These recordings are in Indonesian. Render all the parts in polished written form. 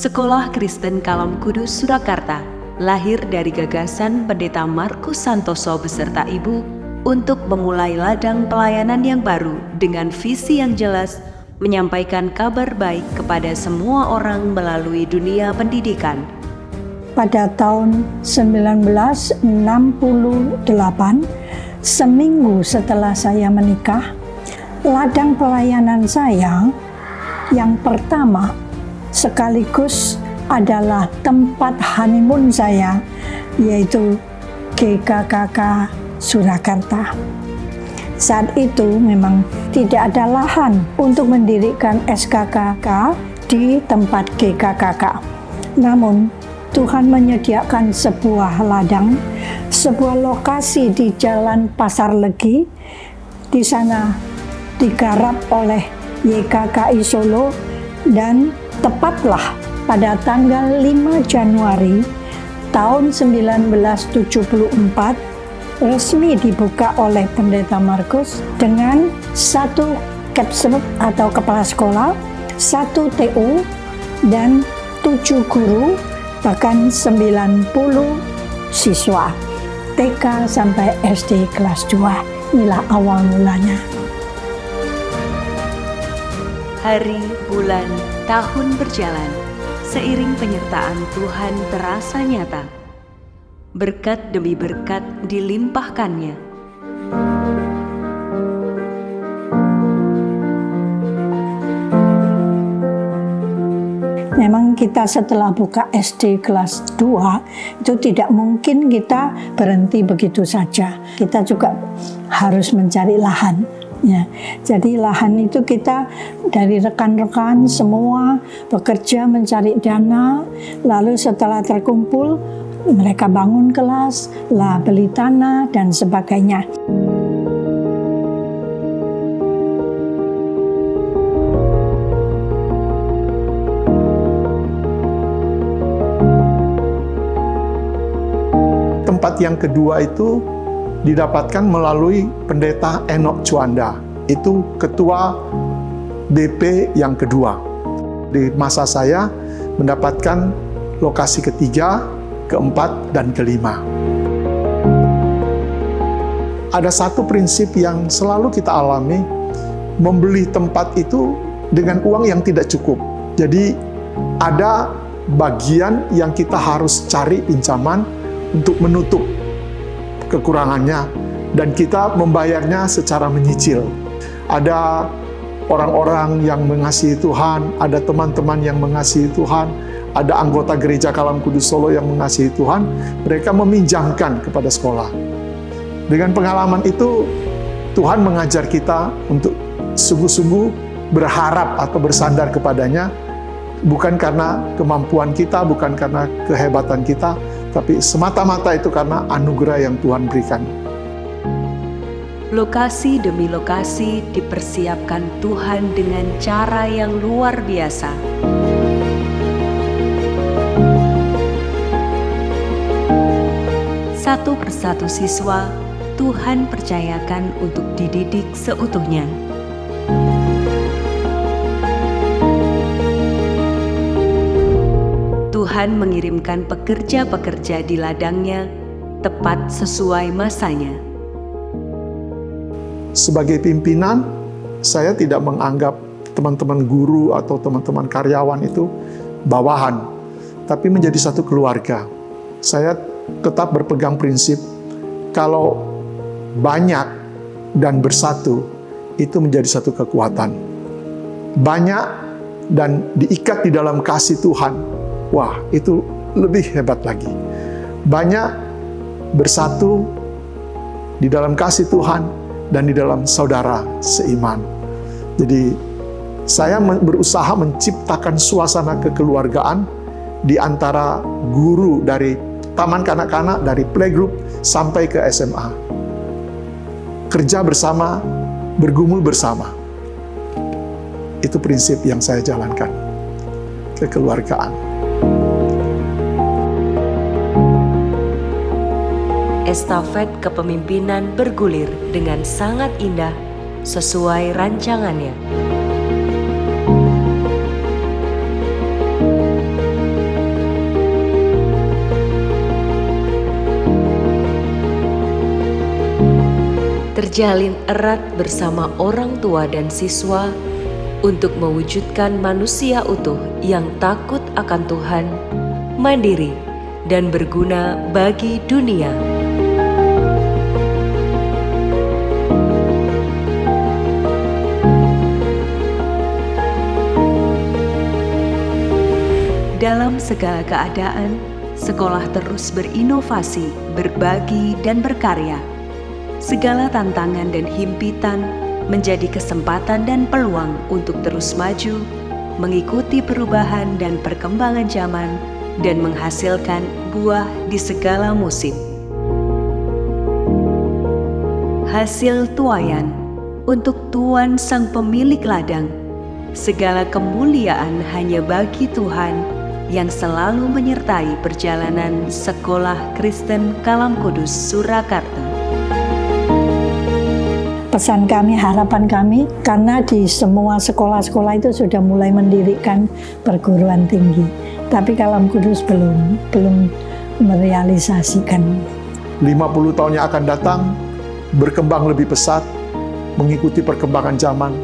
Sekolah Kristen Kalam Kudus Surakarta lahir dari gagasan Pendeta Markus Santoso beserta Ibu untuk memulai ladang pelayanan yang baru dengan visi yang jelas menyampaikan kabar baik kepada semua orang melalui dunia pendidikan. Pada tahun 1968, seminggu setelah saya menikah, ladang pelayanan saya yang pertama sekaligus adalah tempat honeymoon saya, yaitu GKKK Surakarta. Saat itu memang tidak ada lahan untuk mendirikan SKKK di tempat GKKK. Namun Tuhan menyediakan sebuah ladang, sebuah lokasi di Jalan Pasar Legi. Di sana digarap oleh YKKI Solo, dan tepatlah pada tanggal 5 Januari tahun 1974 resmi dibuka oleh Pendeta Markus dengan 1 kapsul atau kepala sekolah, 1 TU, dan 7 guru, bahkan 90 siswa TK sampai SD kelas 2. Inilah awal mulanya. Hari, bulan, tahun berjalan, seiring penyertaan Tuhan terasa nyata. Berkat demi berkat dilimpahkannya. Memang kita setelah buka SD kelas 2, itu tidak mungkin kita berhenti begitu saja. Kita juga harus mencari lahan. Ya, jadi lahan itu kita dari rekan-rekan semua bekerja mencari dana, lalu setelah terkumpul mereka bangun kelas, lah beli tanah dan sebagainya. Tempat yang kedua itu didapatkan melalui Pendeta Enoch Juanda, itu ketua BP yang kedua. Di masa saya mendapatkan lokasi ketiga, keempat, dan kelima. Ada satu prinsip yang selalu kita alami, membeli tempat itu dengan uang yang tidak cukup. Jadi ada bagian yang kita harus cari pinjaman untuk menutup kekurangannya, dan kita membayarnya secara menyicil. Ada orang-orang yang mengasihi Tuhan, ada teman-teman yang mengasihi Tuhan, ada anggota gereja Kalam Kudus Solo yang mengasihi Tuhan, mereka meminjamkan kepada sekolah. Dengan pengalaman itu, Tuhan mengajar kita untuk sungguh-sungguh berharap atau bersandar kepadanya, bukan karena kemampuan kita, bukan karena kehebatan kita, tapi semata-mata itu karena anugerah yang Tuhan berikan. Lokasi demi lokasi dipersiapkan Tuhan dengan cara yang luar biasa. Satu persatu siswa Tuhan percayakan untuk dididik seutuhnya. Tuhan mengirimkan pekerja-pekerja di ladangnya tepat sesuai masanya. Sebagai pimpinan, saya tidak menganggap teman-teman guru atau teman-teman karyawan itu bawahan, tapi menjadi satu keluarga. Saya tetap berpegang prinsip, kalau banyak dan bersatu, itu menjadi satu kekuatan. Banyak dan diikat di dalam kasih Tuhan, wah, itu lebih hebat lagi. Banyak bersatu di dalam kasih Tuhan dan di dalam saudara seiman. Jadi saya berusaha menciptakan suasana kekeluargaan di antara guru dari taman kanak-kanak, dari playgroup sampai ke SMA. Kerja bersama, bergumul bersama. Itu prinsip yang saya jalankan. Kekeluargaan. Estafet kepemimpinan bergulir dengan sangat indah sesuai rancangannya. terjalin erat bersama orang tua dan siswa untuk mewujudkan manusia utuh yang takut akan Tuhan, mandiri, dan berguna bagi dunia. Dalam segala keadaan, sekolah terus berinovasi, berbagi, dan berkarya. Segala tantangan dan himpitan menjadi kesempatan dan peluang untuk terus maju, mengikuti perubahan dan perkembangan zaman, dan menghasilkan buah di segala musim. Hasil tuaian untuk Tuhan Sang Pemilik Ladang, segala kemuliaan hanya bagi Tuhan yang selalu menyertai perjalanan Sekolah Kristen Kalam Kudus Surakarta. Pesan kami, harapan kami, karena di semua sekolah-sekolah itu sudah mulai mendirikan perguruan tinggi, tapi Kalam Kudus belum merealisasikan. 50 tahun yang akan datang, berkembang lebih pesat, mengikuti perkembangan zaman,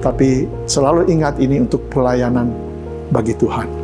tapi selalu ingat ini untuk pelayanan bagi Tuhan.